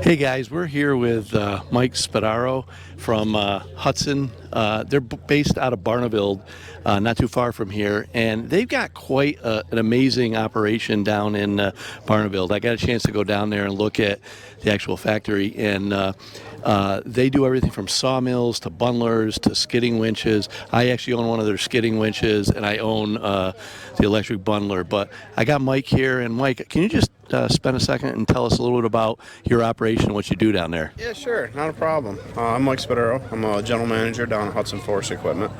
Hey guys, we're here with Mike Spadaro from Hudson. They're based out of Barneville, not too far from here, and they've got quite an amazing operation down in Barneville. I got a chance to go down there and look at the actual factory, and they do everything from sawmills to bundlers to skidding winches. I actually own one of their skidding winches, and I own the electric bundler. But I got Mike here, and Mike, can you just spend a second and tell us a little bit about your operation and what you do down there? Yeah, sure, not a problem. I'm Mike Spadaro. I'm a general manager down at Hudson Forestry Equipment.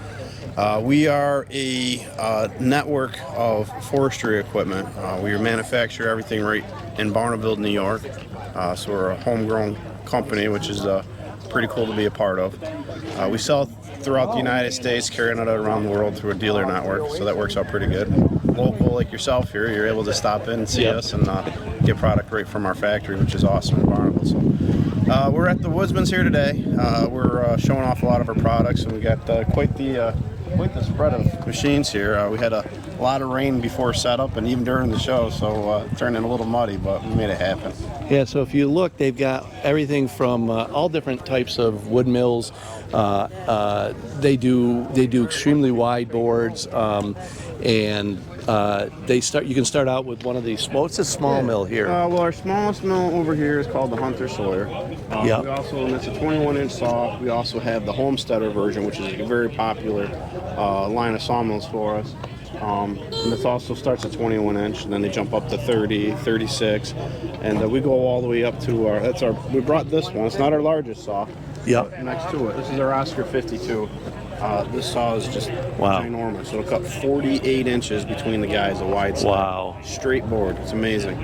We are a network of forestry equipment. We manufacture everything right in Barneville, New York. So we're a homegrown company, which is pretty cool to be a part of. We sell throughout the United States, carrying it around the world through a dealer network, so that works out pretty good. Local like yourself here, you're able to stop in and see us and get product right from our factory, which is awesome in Barneville. So we're at the Woodsman's here today. We're showing off a lot of our products, and we got quite the spread of machines here. We had a lot of rain before setup and even during the show, so it turned in a little muddy, but we made it happen. Yeah, so if you look, they've got everything from all different types of wood mills. They do extremely wide boards, and you can start out with one of these small. It's a small mill here. Well, our smallest mill over here is called the Hunter Sawyer. Yeah. We also, and it's a 21-inch saw. We also have the Homesteader version, which is a very popular line of sawmills for us. And this also starts at 21-inch, and then they jump up to 30, 36, and we go all the way up to we brought this one. It's not our largest saw. Yep. Next to it, this is our Oscar 52. This saw is just ginormous. It'll cut 48 inches between the guys, a wide saw. Wow. Straight board. It's amazing.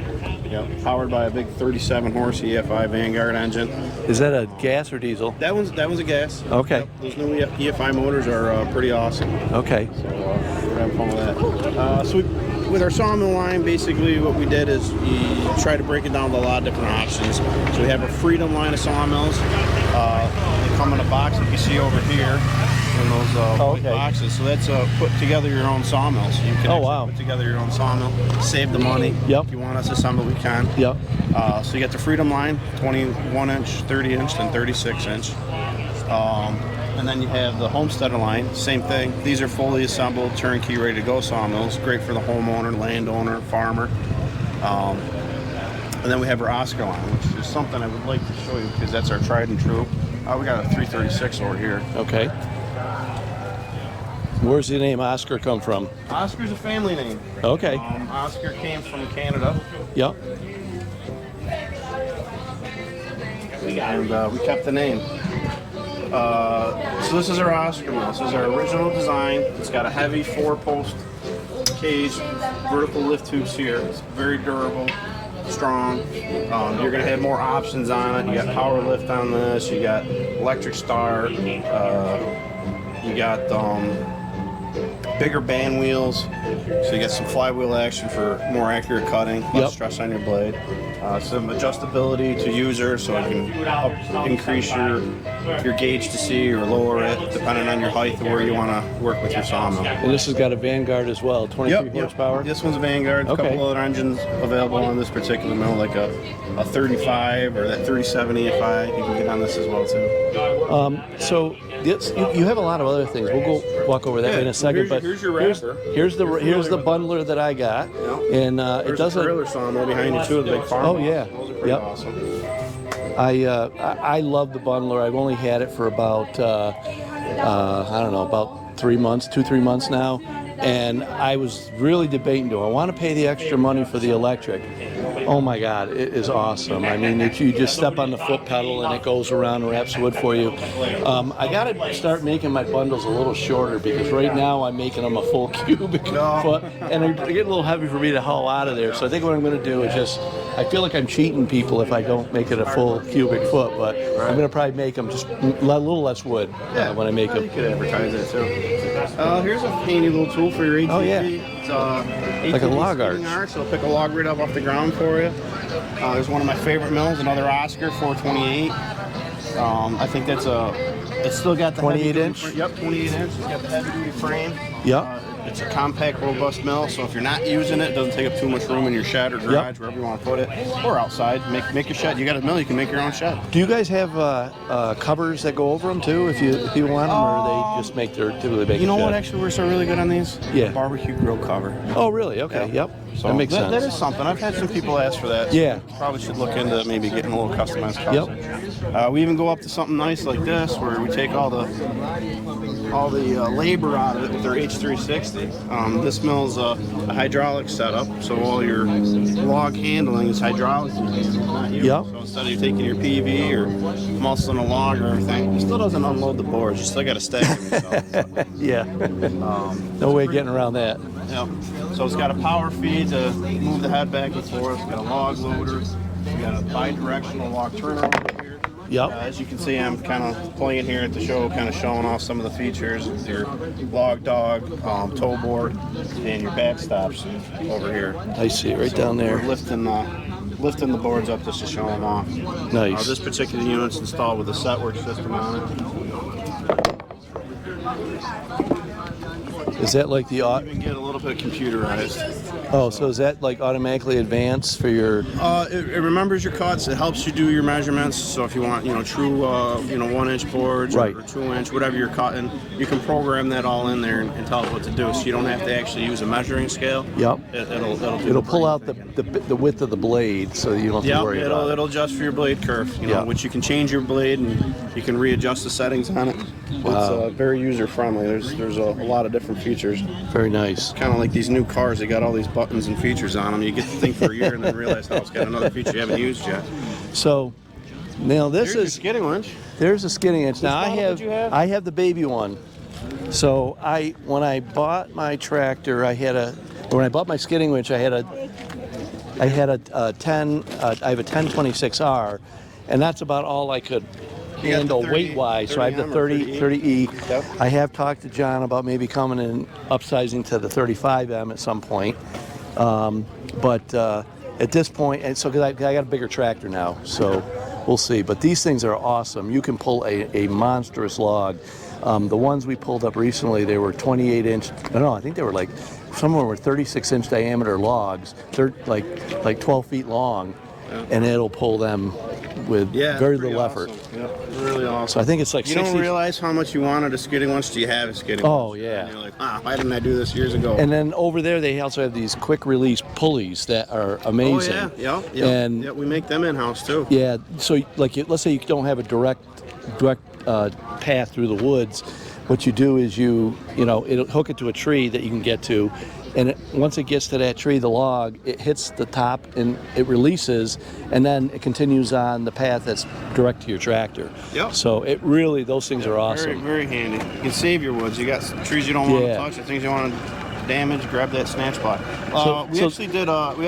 Yep. Powered by a big 37-horse EFI Vanguard engine. Is that a gas or diesel? That one's a gas. Okay. Yep. Those new EFI motors are pretty awesome. Okay. So we're having fun with that. With our sawmill line, basically what we did is we try to break it down to a lot of different options. So we have a Freedom line of sawmills. They come in a box like you see over here in those white boxes. So that's put together your own sawmill. So you can put together your own sawmill, save the money. Yep. If you want us to assemble, we can. Yep. So you got the Freedom line, 21-inch, 30-inch, and 36-inch. And then you have the Homesteader line, same thing. These are fully assembled, turnkey, ready to go sawmills. Great for the homeowner, landowner, farmer. And then we have our Oscar line, which is something I would like to show you because that's our tried and true. We got a 336 over here. Okay. Where's the name Oscar come from? Oscar's a family name. Okay. Oscar came from Canada. Yep. And we kept the name. So this is our Oscar mill. This is our original design. It's got a heavy 4-post cage, vertical lift tubes here. It's very durable, strong. You're going to have more options on it. You got power lift on this. You got electric start. You got bigger band wheels, so you get some flywheel action for more accurate cutting, less stress on your blade. Some adjustability to user, so it can increase your gauge to see or lower it depending on your height or where you want to work with your sawmill. And this has got a Vanguard as well, 23 horsepower? This one's a Vanguard. A couple other engines available on this particular mill, like a 35 or that 37 EFI. You can get on this as well too. So you have a lot of other things. We'll go walk over that in a second. Here's your wrapper. Here's the bundler that I got, and it doesn't. There's a trailer sawmill behind you too, the big farm. Oh yeah. Those are pretty awesome. I love the bundler. I've only had it for about I don't know, about 3 months, 2-3 months now, and I was really debating, do I want to pay the extra money for the electric? Oh my God, it is awesome. I mean, if you just step on the foot pedal and it goes around and wraps wood for you. I got to start making my bundles a little shorter because right now I'm making them a full cubic foot, and they're getting a little heavy for me to haul out of there. So I think what I'm going to do is I feel like I'm cheating people if I don't make it a full cubic foot, but I'm going to probably make them just a little less wood when I make them. You could advertise that too. Here's a handy little tool for your ATV. Oh yeah. It's like a log arch. So it'll pick a log right up off the ground for you. There's one of my favorite mills, another Oscar 428. I think it's still got the 28 inch? Yep, 28 inch. It's got the heavy duty frame. Yep. It's a compact, robust mill, so if you're not using it, it doesn't take up too much room in your shed or garage, wherever you want to put it, or outside. Make your shed. You got a mill, you can make your own shed. Do you guys have covers that go over them too, if you want them, or they just make their typically make? You know a shed? what? Actually, we're so really good on these. Yeah. Barbecue grill cover. Oh, really? Okay. Yeah. Yep. So that makes sense. That is something. I've had some people ask for that. So Yeah. Probably should look into maybe getting a little customized cover. Yep. We even go up to something nice like this, where we take all the labor out of it with their H360. This mill's a hydraulic setup, so all your log handling is hydraulic. Yep. So instead of taking your PV or muscling a log or everything, it still doesn't unload the boards. You still got to stack them yourself. Yeah. No way of getting around that. Yep. So it's got a power feed to move the head back and forth. It's got a log loader. We got a bi-directional log turner over here. Yep. As you can see, I'm kind of playing here at the show, kind of showing off some of the features. Your log dog, tow board, and your backstops over here. I see it right down there. We're lifting the boards up just to show them off. Nice. This particular unit's installed with a setwork system on it. Is that like the You can get a little bit computerized. Oh, so is that like automatically advanced for your? It remembers your cuts. It helps you do your measurements. So if you want, true, 1-inch boards Right. or 2-inch, whatever you're cutting, you can program that all in there and tell it what to do. So you don't have to actually use a measuring scale. Yep. It'll Pull out the width of the blade, so you don't have to worry about it. It'll adjust for your blade curve. Yeah. Which you can change your blade and you can readjust the settings on it. It's very user friendly. There's a lot of different features. Very nice. Kind of like these new cars, they got all these buttons and features on them. You get the thing for a year and then realize, oh, it's got another feature you haven't used yet. So now this Here's is your skidding winch. there's a skidding winch. Now model that you have? I have the baby one. So when I bought my tractor, when I bought my skidding winch, I have a 1026R, and that's about all I could handle weight-wise. So I have the 30E. Yep. I have talked to John about maybe coming in upsizing to the 35M at some point. But at this point, and so because I got a bigger tractor now, so we'll see. But these things are awesome. You can pull a monstrous log. The ones we pulled up recently, they were 28-inch. I think they were like, some of them were 36-inch diameter logs. They're like 12 feet long, and it'll pull them with very little effort. Yeah, really awesome. So I think it's like you 60. don't realize how much you wanted a skidding winch till you have a skidding winch. Oh, yeah. And you're like, why didn't I do this years ago? And then over there, they also have these quick release pulleys that are amazing. Oh, yeah. And we make them in-house too. yeah, so like let's say you don't have a direct path through the woods. What you do is it'll hook it to a tree that you can get to, and once it gets to that tree, the log, it hits the top and it releases, and then it continues on the path that's direct to your tractor. Yep. So those things are awesome. Very, very handy. You can save your woods. You got some trees you don't want to touch, or things you want to damage, grab that snatch block. We had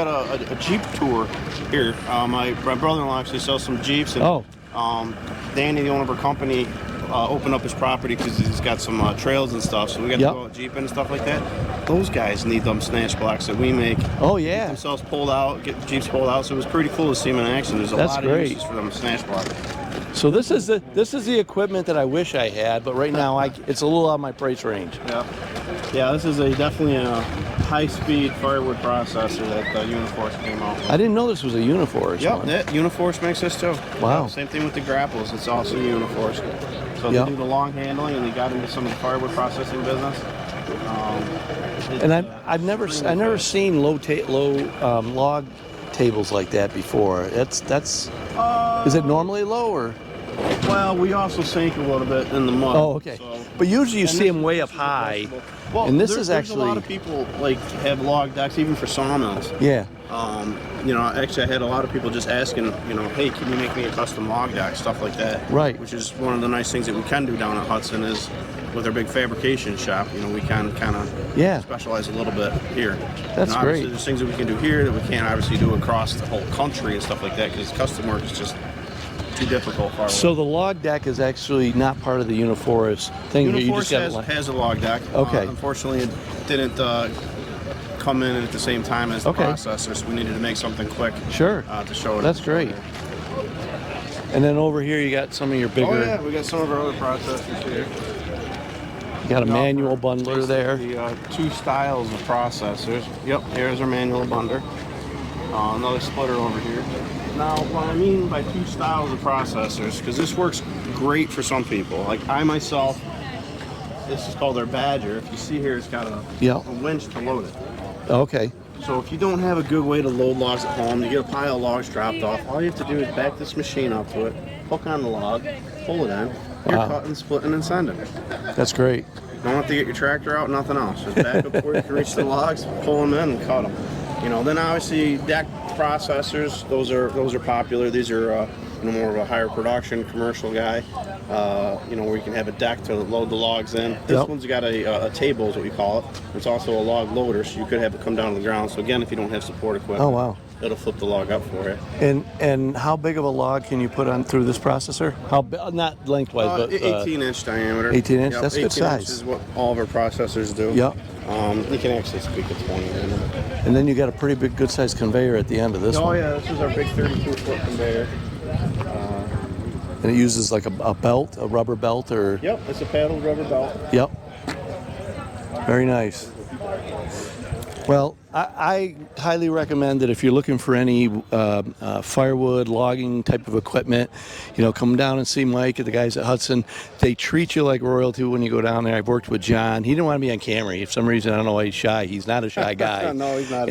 a Jeep tour here. My brother-in-law actually sells some Jeeps, and Danny, the owner of our company, opened up his property because he's got some trails and stuff, so we got to go out jeeping and stuff like that. Those guys need them snatch blocks that we make. Oh yeah. Get themselves pulled out, get the Jeeps pulled out. So it was pretty cool to see them in action. There's a lot of uses for them snatch blocks. So this is the equipment that I wish I had, but right now it's a little out of my price range. Yeah. This is definitely a high-speed firewood processor that Uniforce came out with. I didn't know this was a Uniforce one. Uniforce makes this too. Wow. Same thing with the grapples. It's also Uniforce. So they do the long handling, and they got into some of the firewood processing business. And I've never seen low log tables like that before. Is it normally low or? Well, we also sink a little bit in the mud. Oh, okay. But usually you see them way up high. Well, and there's a lot of people have log decks even for sawmills. Yeah. Actually I had a lot of people just asking, hey, can you make me a custom log deck, stuff like that. Right. Which is one of the nice things that we can do down at Hudson is with our big fabrication shop, we can kind of specialize a little bit here. That's great. There's things that we can do here that we can't obviously do across the whole country and stuff like that because custom work is just too difficult for our So the log deck is actually not part of the Uniforce thing. Uniforce has a log deck. Okay. Unfortunately, it didn't come in at the same time as the processor, so we needed to make something quick. Sure. To show it. That's great. And then over here you got some of your bigger. Oh yeah, we got some of our other processors here. You got a manual bundler there. The two styles of processors. Yep, here's our manual bundler. Another splitter over here. Now, what I mean by two styles of processors, because this works great for some people. Like I myself, this is called our Badger. If you see here, it's got a winch to load it. Okay. So if you don't have a good way to load logs at home, you get a pile of logs dropped off, all you have to do is back this machine up to it, hook on the log, pull it in, you're cutting, splitting, and sending. That's great. You don't have to get your tractor out, nothing else. Just back up where you can reach the logs, pull them in, and cut them. You know, then obviously deck processors, those are popular. These are more of a higher production commercial guy. Where you can have a deck to load the logs in. This one's got a table is what we call it. It's also a log loader, so you could have it come down to the ground. So again, if you don't have support equipment, oh wow, it'll flip the log up for you. And how big of a log can you put on through this processor? Not lengthwise, but 18-inch diameter. 18 inch. Yep, That's good 18 size. inch is what all of our processors do. Yep. You can actually squeak a 20 in them. And then you got a pretty big, good sized conveyor at the end of this one. Oh yeah, this is our big 32-foot conveyor. And it uses like a belt, a rubber belt, or? Yep, it's a paddled rubber belt. Yep. Very nice. Well, I highly recommend that if you're looking for any firewood logging type of equipment, come down and see Mike and the guys at Hudson. They treat you like royalty when you go down there. I've worked with John. He didn't want to be on camera. For some reason, I don't know why he's shy. He's not a shy guy. No, he's not.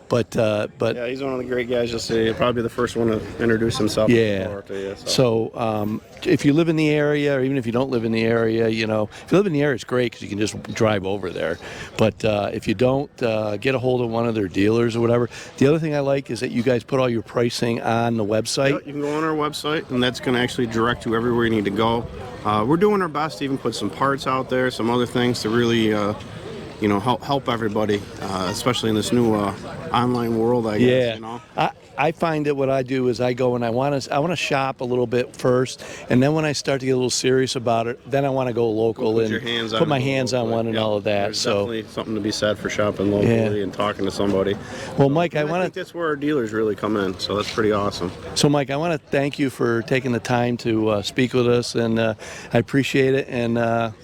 But yeah, he's one of the great guys. You'll see. He'll probably be the first one to introduce himself. Yeah. To you, so if you live in the area, or even if you don't live in the area, if you live in the area, it's great because you can just drive over there. But if you don't, get a hold of one of their dealers or whatever. The other thing I like is that you guys put all your pricing on the website. Yep, you can go on our website, and that's going to actually direct you everywhere you need to go. We're doing our best to even put some parts out there, some other things to really, help everybody, especially in this new online world, I guess. Yeah. I find that what I do is I go and I want to shop a little bit first, and then when I start to get a little serious about it, then I want to go local and put my hands on one and all of that. There's definitely something to be said for shopping locally and talking to somebody. Well, Mike, I think that's where our dealers really come in, so that's pretty awesome. So, Mike, I want to thank you for taking the time to speak with us, and I appreciate it, and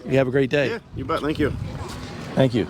you have a great day. Yeah, you bet. Thank you. Thank you.